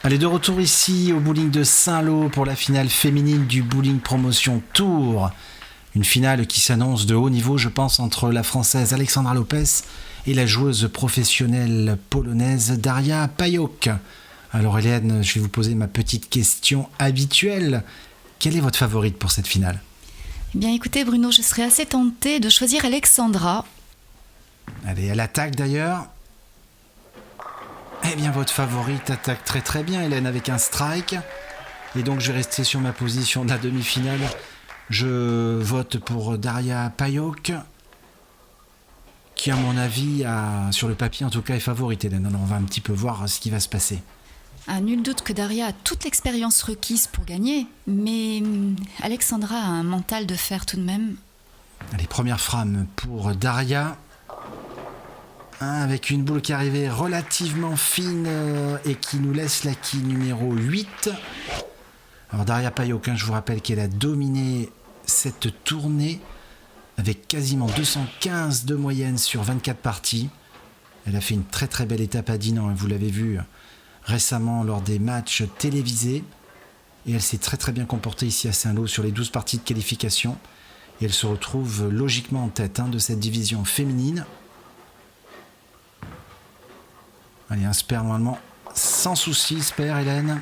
Allez, de retour ici au bowling de Saint-Lô pour la finale féminine du Bowling Promotion Tour. Une finale qui s'annonce de haut niveau, je pense, entre la Française Alexandra Lopez et la joueuse professionnelle polonaise Daria Pajok. Alors Hélène, je vais vous poser ma petite question habituelle. Quelle est votre favorite pour cette finale ? Eh bien écoutez Bruno, je serais assez tentée de choisir Alexandra. Allez, elle attaque d'ailleurs. Eh bien, votre favorite attaque très très bien, Hélène, avec un strike. Et donc, je vais rester sur ma position de la demi-finale. Je vote pour Daria Pajok, qui, à mon avis, sur le papier, en tout cas, est favorite, Hélène. Alors, on va un petit peu voir ce qui va se passer. Nul doute que Daria a toute l'expérience requise pour gagner, mais Alexandra a un mental de fer tout de même. Allez, première frame pour Daria. Avec une boule qui arrivait relativement fine et qui nous laisse la quille numéro 8. Alors Daria Pajok, je vous rappelle qu'elle a dominé cette tournée avec quasiment 215 de moyenne sur 24 parties. Elle a fait une très très belle étape à Dinan, vous l'avez vu récemment lors des matchs télévisés. Et elle s'est très très bien comportée ici à Saint-Lô sur les 12 parties de qualification. Et elle se retrouve logiquement en tête de cette division féminine. Allez, un spare normalement sans souci, spare Hélène.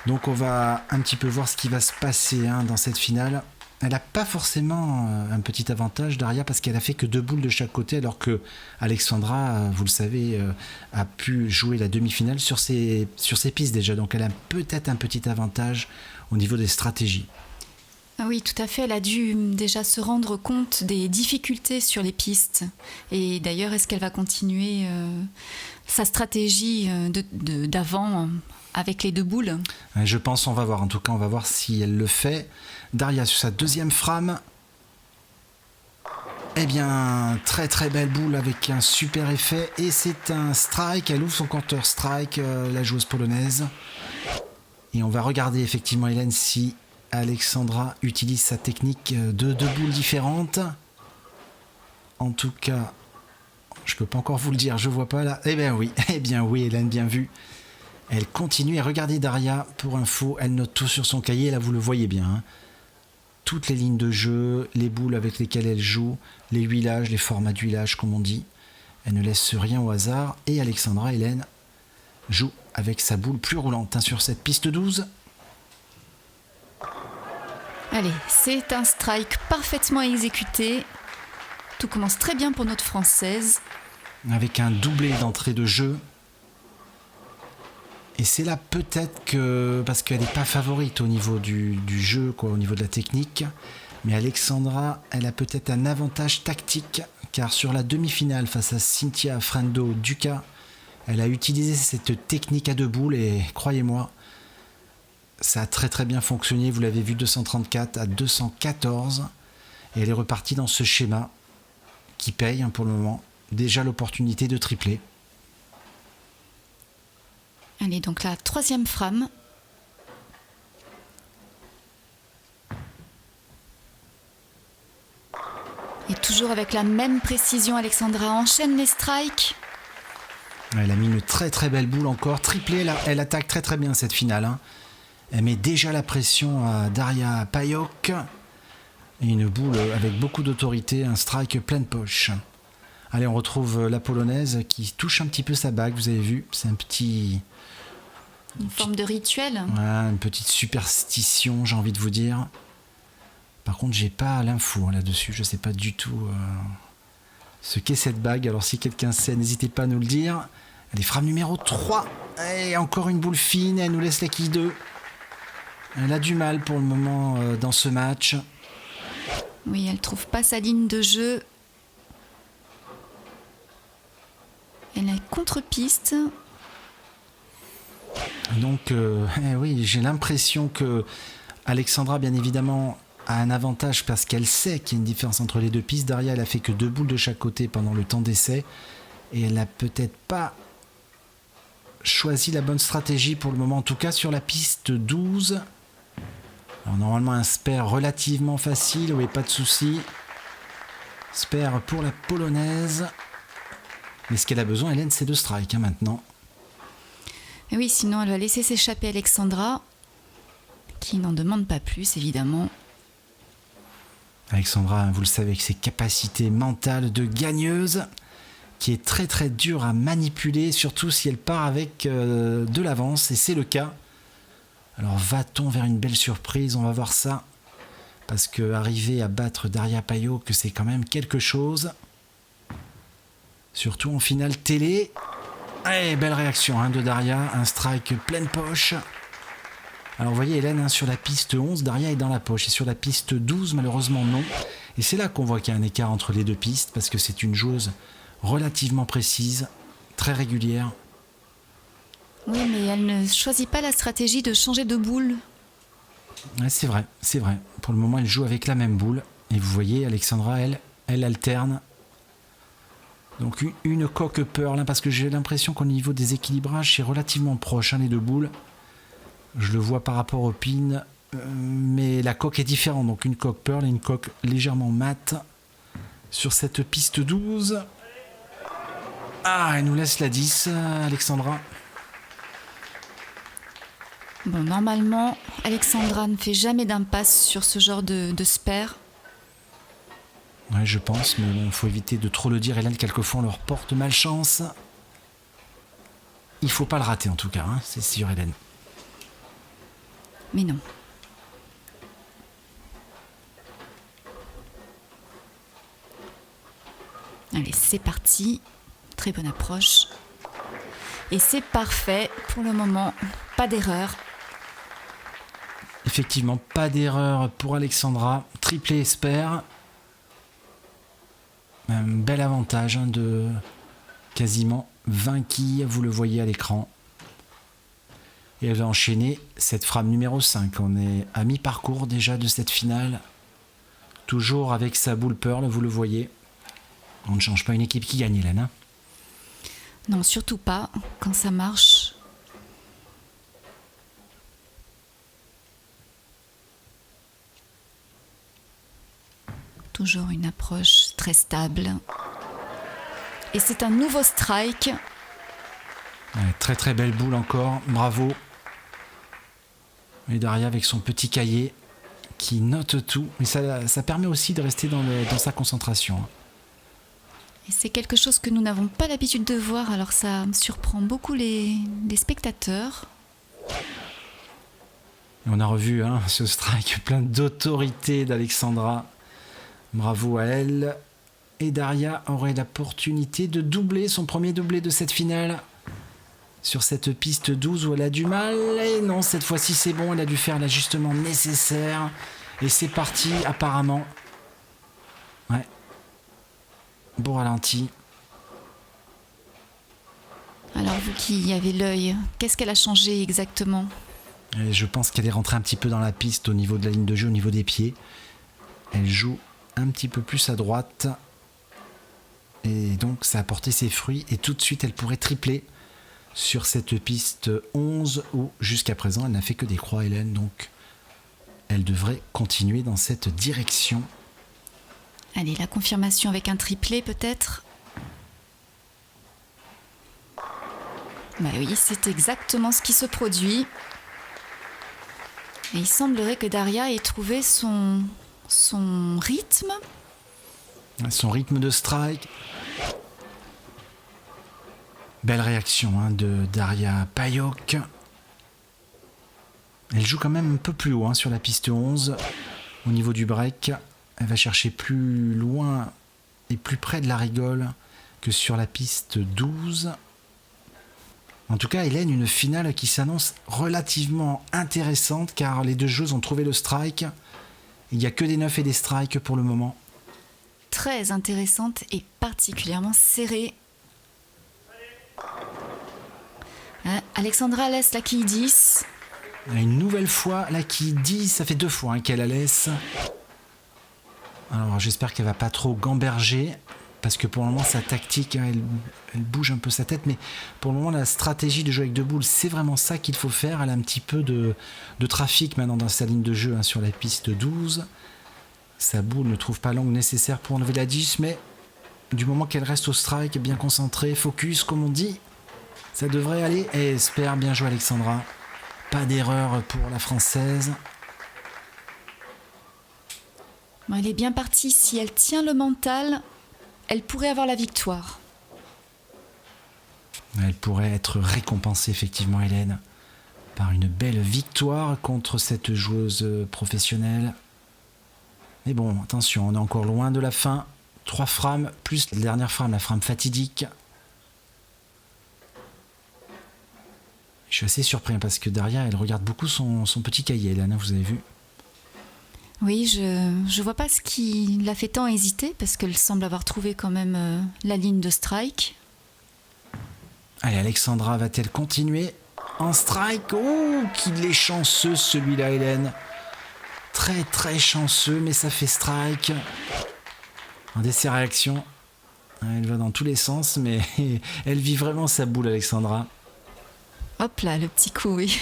Donc on va un petit peu voir ce qui va se passer dans cette finale. Elle n'a pas forcément un petit avantage, Daria, parce qu'elle a fait que 2 boules de chaque côté, alors que Alexandra, vous le savez, a pu jouer la demi-finale sur ses pistes déjà. Donc elle a peut-être un petit avantage au niveau des stratégies. Ah oui, tout à fait. Elle a dû déjà se rendre compte des difficultés sur les pistes. Et d'ailleurs, est-ce qu'elle va continuer sa stratégie d'avant avec les 2 boules ? Je pense, on va voir. En tout cas, on va voir si elle le fait. Daria, sur sa deuxième frame. Eh bien, très très belle boule avec un super effet. Et c'est un strike. Elle ouvre son compteur strike, la joueuse polonaise. Et on va regarder effectivement, Hélène, si Alexandra utilise sa technique de 2 boules différentes. En tout cas, je peux pas encore vous le dire, je vois pas là. Eh bien oui, Hélène, bien vu. Elle continue et regardez Daria, pour info, elle note tout sur son cahier, là vous le voyez bien. Toutes les lignes de jeu, les boules avec lesquelles elle joue, les huilages, les formats d'huilage comme on dit. Elle ne laisse rien au hasard. Et Alexandra, Hélène, joue avec sa boule plus roulante sur cette piste 12. Allez, c'est un strike parfaitement exécuté. Tout commence très bien pour notre Française. Avec un doublé d'entrée de jeu. Et c'est là peut-être que, parce qu'elle n'est pas favorite au niveau du jeu, au niveau de la technique, mais Alexandra, elle a peut-être un avantage tactique, car sur la demi-finale face à Cynthia Frendo Duca, elle a utilisé cette technique à 2 boules et croyez-moi, ça a très très bien fonctionné, vous l'avez vu, 234 à 214, et elle est repartie dans ce schéma qui paye pour le moment, déjà l'opportunité de tripler. Allez, donc la 3e frame. Et toujours avec la même précision, Alexandra enchaîne les strikes. Elle a mis une très très belle boule encore, triplé, elle attaque très très bien cette finale. Elle met déjà la pression à Daria Pajok. Et une boule avec beaucoup d'autorité, un strike pleine poche. Allez, on retrouve la polonaise qui touche un petit peu sa bague, vous avez vu, c'est un petit... Une forme de rituel. Voilà, une petite superstition, j'ai envie de vous dire. Par contre, j'ai pas l'info là-dessus, je sais pas du tout ce qu'est cette bague. Alors si quelqu'un sait, n'hésitez pas à nous le dire. Allez, frame numéro 3. Et encore une boule fine, elle nous laisse la quille 2. Elle a du mal pour le moment dans ce match. Oui, elle trouve pas sa ligne de jeu. Elle est contre-piste. Donc, oui, j'ai l'impression que Alexandra, bien évidemment, a un avantage parce qu'elle sait qu'il y a une différence entre les 2 pistes. Daria, elle a fait que 2 boules de chaque côté pendant le temps d'essai. Et elle n'a peut-être pas choisi la bonne stratégie pour le moment, en tout cas sur la piste 12. Alors normalement un spare relativement facile, oui, pas de souci. Spare pour la polonaise. Mais ce qu'elle a besoin, Hélène, c'est de strike maintenant. Et oui, sinon elle va laisser s'échapper Alexandra, qui n'en demande pas plus, évidemment. Alexandra, vous le savez, avec ses capacités mentales de gagneuse, qui est très très dure à manipuler, surtout si elle part avec de l'avance, et c'est le cas. Alors va-t-on vers une belle surprise? On va voir ça. Parce que arriver à battre Daria Payok, c'est quand même quelque chose. Surtout en finale télé. Et belle réaction de Daria, un strike pleine poche. Alors vous voyez Hélène, sur la piste 11, Daria est dans la poche. Et sur la piste 12, malheureusement non. Et c'est là qu'on voit qu'il y a un écart entre les deux pistes, parce que c'est une joueuse relativement précise, très régulière. Oui, mais elle ne choisit pas la stratégie de changer de boule. Ouais, c'est vrai, c'est vrai. Pour le moment, elle joue avec la même boule. Et vous voyez, Alexandra, elle alterne. Donc une coque pearl, parce que j'ai l'impression qu'au niveau des équilibrages, c'est relativement proche, les deux boules. Je le vois par rapport au pin, mais la coque est différente. Donc une coque pearl et une coque légèrement mate sur cette piste 12. Ah, elle nous laisse la 10, Alexandra. Bon, normalement, Alexandra ne fait jamais d'impasse sur ce genre de spare. Ouais, je pense, mais bon, faut éviter de trop le dire. Hélène, quelquefois, on leur porte malchance. Il faut pas le rater, en tout cas, c'est sûr, Hélène. Mais non. Allez, c'est parti. Très bonne approche. Et c'est parfait pour le moment. Pas d'erreur. Effectivement, pas d'erreur pour Alexandra. Triplé espère. Un bel avantage de quasiment 20 quilles, vous le voyez à l'écran. Et elle va enchaîner cette frappe numéro 5. On est à mi-parcours déjà de cette finale. Toujours avec sa boule pearl, vous le voyez. On ne change pas une équipe qui gagne, Hélène. Non, surtout pas quand ça marche. Toujours une approche très stable. Et c'est un nouveau strike. Ouais, très très belle boule encore, bravo. Et Daria avec son petit cahier qui note tout. Mais ça permet aussi de rester dans sa concentration. Et c'est quelque chose que nous n'avons pas l'habitude de voir, alors ça surprend beaucoup les spectateurs. Et on a revu ce strike plein d'autorité d'Alexandra. Bravo à elle. Et Daria aurait l'opportunité de doubler son premier doublé de cette finale sur cette piste 12 où elle a du mal. Et non, cette fois-ci c'est bon, elle a dû faire l'ajustement nécessaire. Et c'est parti apparemment. Ouais. Bon ralenti. Alors vous qui avez l'œil, qu'est-ce qu'elle a changé exactement? Et je pense qu'elle est rentrée un petit peu dans la piste au niveau de la ligne de jeu, au niveau des pieds. Elle joue un petit peu plus à droite. Et donc ça a porté ses fruits. Et tout de suite elle pourrait tripler sur cette piste 11 où jusqu'à présent elle n'a fait que des croix, Hélène. Donc elle devrait continuer dans cette direction. Allez, la confirmation avec un triplé peut-être? Bah oui, c'est exactement ce qui se produit. Et il semblerait que Daria ait trouvé son rythme. Son rythme de strike. Belle réaction de Daria Payok. Elle joue quand même un peu plus haut sur la piste 11. Au niveau du break, elle va chercher plus loin et plus près de la rigole que sur la piste 12. En tout cas, Hélène, une finale qui s'annonce relativement intéressante car les deux joueuses ont trouvé le strike. Il n'y a que des 9 et des strikes pour le moment. Très intéressante et particulièrement serrée. Alexandra laisse la quille 10. Une nouvelle fois, la quille 10, ça fait 2 fois qu'elle la laisse. Alors j'espère qu'elle va pas trop gamberger, parce que pour le moment sa tactique, elle bouge un peu sa tête, mais pour le moment la stratégie de jouer avec deux boules, c'est vraiment ça qu'il faut faire. Elle a un petit peu de trafic maintenant dans sa ligne de jeu sur la piste 12. Sa boule ne trouve pas l'angle nécessaire pour enlever la 10, mais du moment qu'elle reste au strike, bien concentrée, focus comme on dit, Ça devrait aller. Et espère, bien joué Alexandra. Pas d'erreur pour la Française. Bon, elle est bien partie. Si elle tient le mental, elle pourrait avoir la victoire. Elle pourrait être récompensée, effectivement, Hélène, par une belle victoire contre cette joueuse professionnelle. Mais bon, attention, on est encore loin de la fin. 3 frames, plus la dernière frame, la frame fatidique. Je suis assez surpris parce que Daria, elle regarde beaucoup son petit cahier, Hélène, vous avez vu? Oui, je vois pas ce qui l'a fait tant hésiter, parce qu'elle semble avoir trouvé quand même la ligne de strike. Allez, Alexandra va-t-elle continuer en strike? Oh, qu'il est chanceux celui-là, Hélène. Très très chanceux, mais ça fait strike. Regardez ses réactions. Elle va dans tous les sens, mais elle vit vraiment sa boule, Alexandra. Hop là, le petit coup, oui.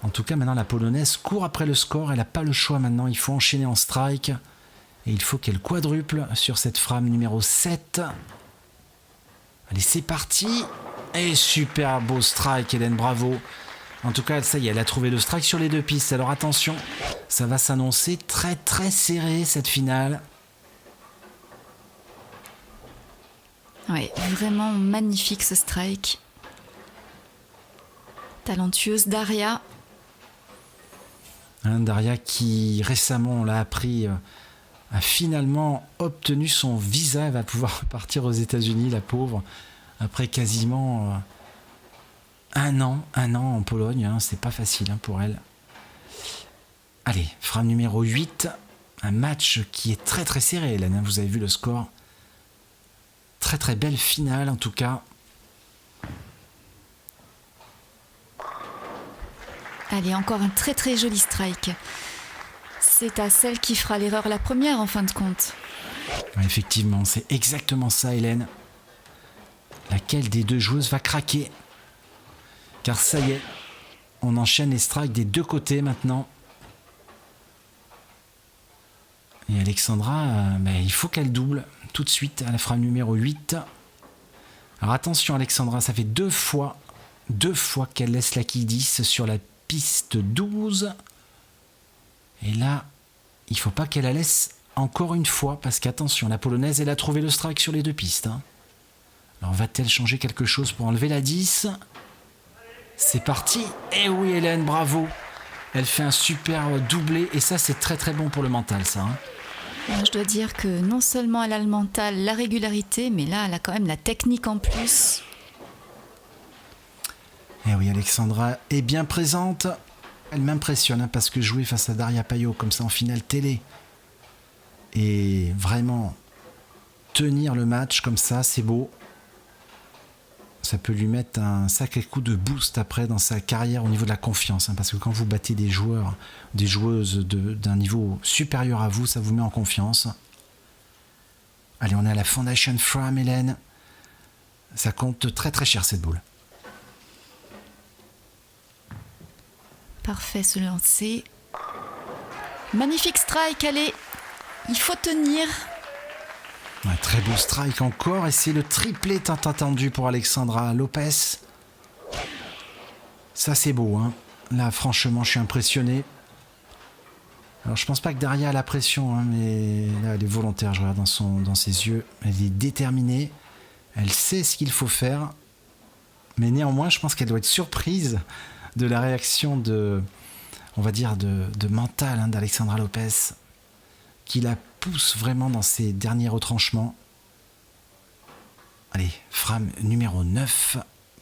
En tout cas, maintenant, la Polonaise court après le score. Elle n'a pas le choix maintenant. Il faut enchaîner en strike. Et il faut qu'elle quadruple sur cette frame numéro 7. Allez, c'est parti. Et super beau strike, Hélène, bravo. En tout cas, ça y est, elle a trouvé le strike sur les 2 pistes. Alors attention, ça va s'annoncer très très serré cette finale. Ouais, vraiment magnifique ce strike. Talentueuse Daria. Daria qui récemment, on l'a appris, a finalement obtenu son visa. Elle va pouvoir partir aux États-Unis, la pauvre, après quasiment un an en Pologne. C'est pas facile pour elle. Allez, frame numéro 8. Un match qui est très très serré, Hélène. Vous avez vu le score. Très très belle finale en tout cas. Allez, encore un très très joli strike. C'est à celle qui fera l'erreur la première en fin de compte. Ouais, effectivement, c'est exactement ça, Hélène. Laquelle des 2 joueuses va craquer? Car ça y est, on enchaîne les strikes des 2 côtés maintenant. Et Alexandra, il faut qu'elle double tout de suite à la frame numéro 8. Alors attention Alexandra, ça fait 2 fois qu'elle laisse la quille 10 sur la piste 12. Et là, il faut pas qu'elle la laisse encore une fois, parce qu'attention, la Polonaise, elle a trouvé le strike sur les 2 pistes. Alors va-t-elle changer quelque chose pour enlever la 10? C'est parti. Et oui Hélène, bravo. Elle fait un super doublé, et ça c'est très très bon pour le mental, ça. Je dois dire que non seulement elle a le mental, la régularité, mais là elle a quand même la technique en plus. Et oui, Alexandra est bien présente. Elle m'impressionne parce que jouer face à Daria Payot comme ça en finale télé et vraiment tenir le match comme ça, c'est beau. Ça peut lui mettre un sacré coup de boost après dans sa carrière au niveau de la confiance, parce que quand vous battez des joueurs, des joueuses d'un niveau supérieur à vous, ça vous met en confiance. Allez, on est à la Foundation Frame, Hélène. Ça compte très très cher cette boule. Parfait ce lancer. Magnifique strike, allez. Il faut tenir. Un très beau strike encore, et c'est le triplé tant attendu pour Alexandra Lopez. Ça c'est beau, Là franchement je suis impressionné. Alors je pense pas que Daria a la pression, mais là elle est volontaire, je regarde dans ses yeux. Elle est déterminée, elle sait ce qu'il faut faire. Mais néanmoins je pense qu'elle doit être surprise de la réaction de mental d'Alexandra Lopez, qui la pousse vraiment dans ses derniers retranchements. Allez, frame numéro 9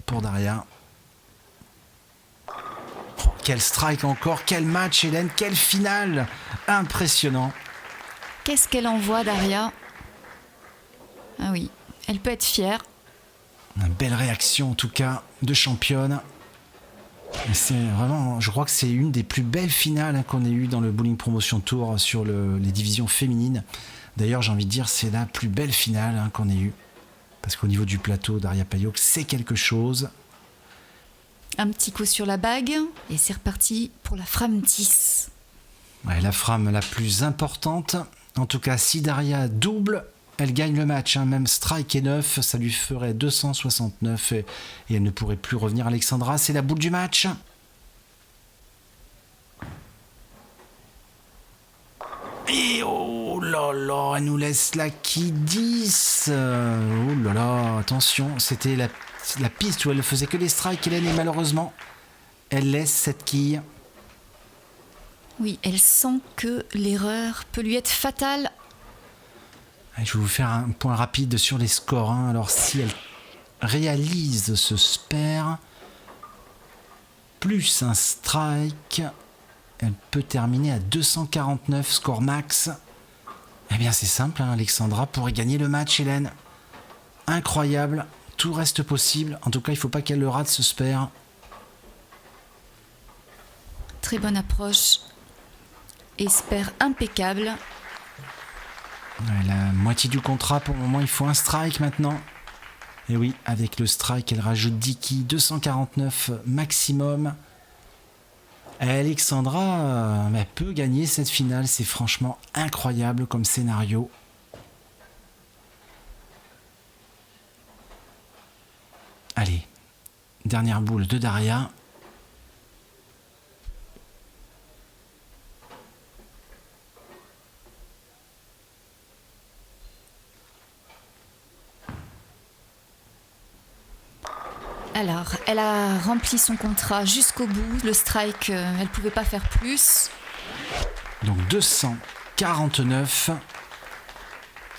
pour Daria. Oh, quel strike encore, quel match Hélène, quelle finale, impressionnant. Qu'est-ce qu'elle envoie, Daria? Ah oui, elle peut être fière. Une belle réaction en tout cas de championne. Et c'est vraiment, je crois que c'est une des plus belles finales qu'on ait eues dans le Bowling Promotion Tour sur les divisions féminines. D'ailleurs, j'ai envie de dire, c'est la plus belle finale qu'on ait eue. Parce qu'au niveau du plateau, Daria Payot, c'est quelque chose. Un petit coup sur la bague, et c'est reparti pour la frame 10. Ouais, la frame la plus importante. En tout cas, si Daria double, elle gagne le match. Hein. Même strike et 9, ça lui ferait 269 et elle ne pourrait plus revenir. Alexandra, c'est la boule du match. Et oh là là, elle nous laisse la qui 10. Oh là là, attention, c'était la piste où elle ne faisait que des strikes, Hélène, et malheureusement, elle laisse cette quille. Oui, elle sent que l'erreur peut lui être fatale. Je vais vous faire un point rapide sur les scores. Hein. Alors, si elle réalise ce spare, plus un strike, elle peut terminer à 249 score max. Eh bien, c'est simple, hein, Alexandra pourrait gagner le match, Hélène. Incroyable, tout reste possible. En tout cas, il ne faut pas qu'elle le rate, ce spare. Très bonne approche. Espère impeccable. Ouais, la moitié du contrat, pour le moment, il faut un strike maintenant. Et oui, avec le strike, elle rajoute 10 quilles, 249 maximum. Alexandra elle peut gagner cette finale, c'est franchement incroyable comme scénario. Allez, dernière boule de Daria. Alors, elle a rempli son contrat jusqu'au bout. Le strike, elle ne pouvait pas faire plus. Donc 249.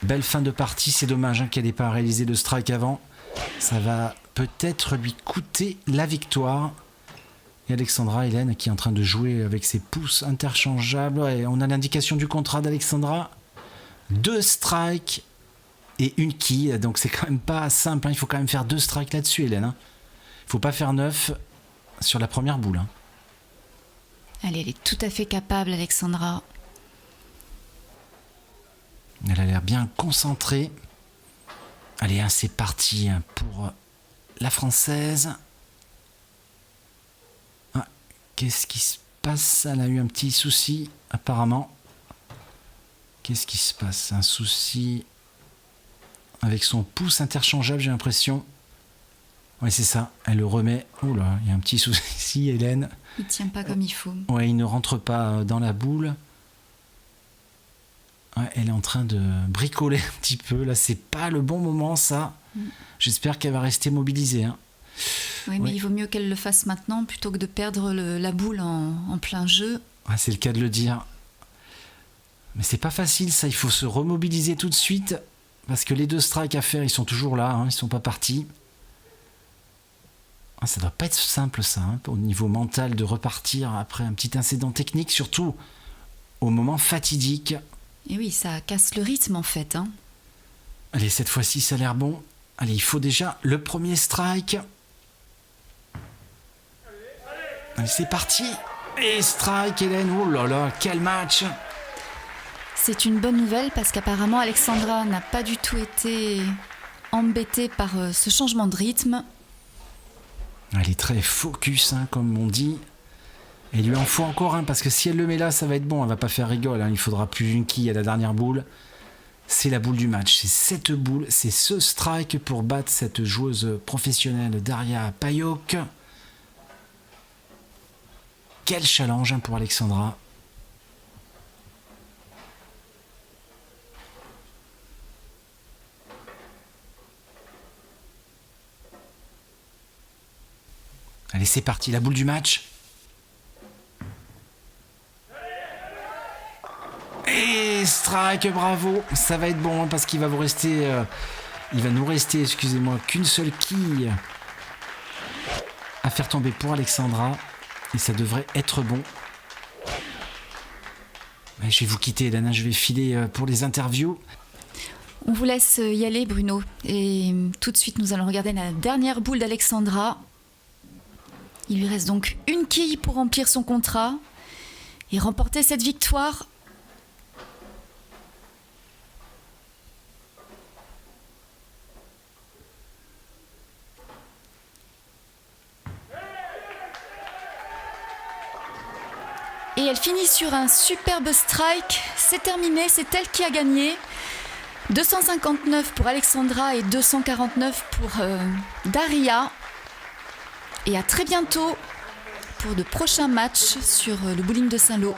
Belle fin de partie. C'est dommage qu'elle n'ait pas réalisé de strike avant. Ça va peut-être lui coûter la victoire. Et Alexandra, Hélène, qui est en train de jouer avec ses pouces interchangeables. Ouais, on a l'indication du contrat d'Alexandra. 2 strikes et une quille. Donc c'est quand même pas simple. Hein. Il faut quand même faire 2 strikes là-dessus, Hélène. Hein. Faut pas faire 9 sur la première boule. Hein. Elle est tout à fait capable, Alexandra. Elle a l'air bien concentrée. Allez, hein, c'est parti pour la Française. Ah, qu'est-ce qui se passe? Elle a eu un petit souci, apparemment. Qu'est-ce qui se passe? Un souci avec son pouce interchangeable, j'ai l'impression. Oui, c'est ça. Elle le remet. Oh là, il y a un petit souci, Hélène. Il ne tient pas comme il faut. Ouais, il ne rentre pas dans la boule. Ouais, elle est en train de bricoler un petit peu. Là, c'est pas le bon moment, ça. J'espère qu'elle va rester mobilisée. Hein. Oui, mais il vaut mieux qu'elle le fasse maintenant plutôt que de perdre la boule en plein jeu. Ouais, c'est le cas de le dire. Mais c'est pas facile, ça. Il faut se remobiliser tout de suite. Parce que les 2 strikes à faire, ils sont toujours là. Hein, ils sont pas partis. Ça doit pas être simple, ça, hein, au niveau mental, de repartir après un petit incident technique, surtout au moment fatidique. Et oui, ça casse le rythme, en fait. Hein. Allez, cette fois-ci, ça a l'air bon. Allez, il faut déjà le premier strike. Allez, c'est parti. Et strike, Hélène. Oh là là, quel match. C'est une bonne nouvelle parce qu'apparemment, Alexandra n'a pas du tout été embêtée par ce changement de rythme. Elle est très focus, hein, comme on dit. Et il lui en faut encore un, parce que si elle le met là, ça va être bon. Elle va pas faire rigole. Hein. Il faudra plus une quille à la dernière boule. C'est la boule du match. C'est cette boule, c'est ce strike pour battre cette joueuse professionnelle Daria Payok. Quel challenge hein, pour Alexandra. Allez, c'est parti, la boule du match. Et strike, bravo. Ça va être bon hein, parce qu'il va vous rester, il va nous rester, excusez-moi, qu'une seule quille à faire tomber pour Alexandra. Et ça devrait être bon. Je vais vous quitter, Hélène. Je vais filer pour les interviews. On vous laisse y aller, Bruno. Et tout de suite, nous allons regarder la dernière boule d'Alexandra. Il lui reste donc une quille pour remplir son contrat et remporter cette victoire. Et elle finit sur un superbe strike. C'est terminé, c'est elle qui a gagné. 259 pour Alexandra et 249 pour Daria. Et à très bientôt pour de prochains matchs sur le bowling de Saint-Lô.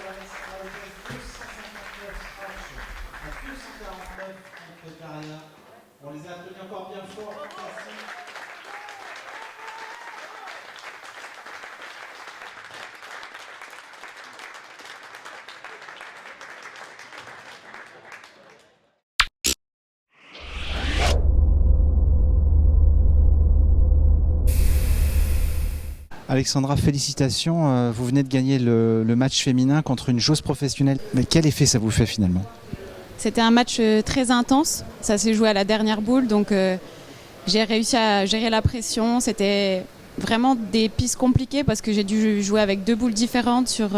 On les a tenus encore bien fort. Alexandra, félicitations. Vous venez de gagner le match féminin contre une joueuse professionnelle. Mais quel effet ça vous fait finalement ? C'était un match très intense. Ça s'est joué à la dernière boule, donc j'ai réussi à gérer la pression. C'était vraiment des pistes compliquées parce que j'ai dû jouer avec 2 boules différentes sur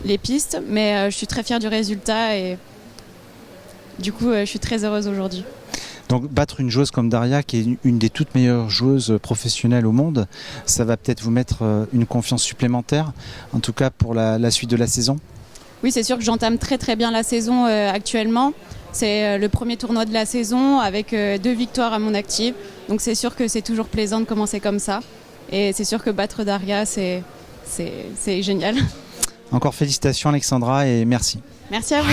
les pistes. Mais je suis très fière du résultat et du coup, je suis très heureuse aujourd'hui. Donc battre une joueuse comme Daria, qui est une des toutes meilleures joueuses professionnelles au monde, ça va peut-être vous mettre une confiance supplémentaire, en tout cas pour la suite de la saison. Oui, c'est sûr que j'entame très très bien la saison actuellement. C'est le premier tournoi de la saison avec 2 victoires à mon actif. Donc c'est sûr que c'est toujours plaisant de commencer comme ça. Et c'est sûr que battre Daria, c'est génial. Encore félicitations Alexandra et merci. Merci à vous.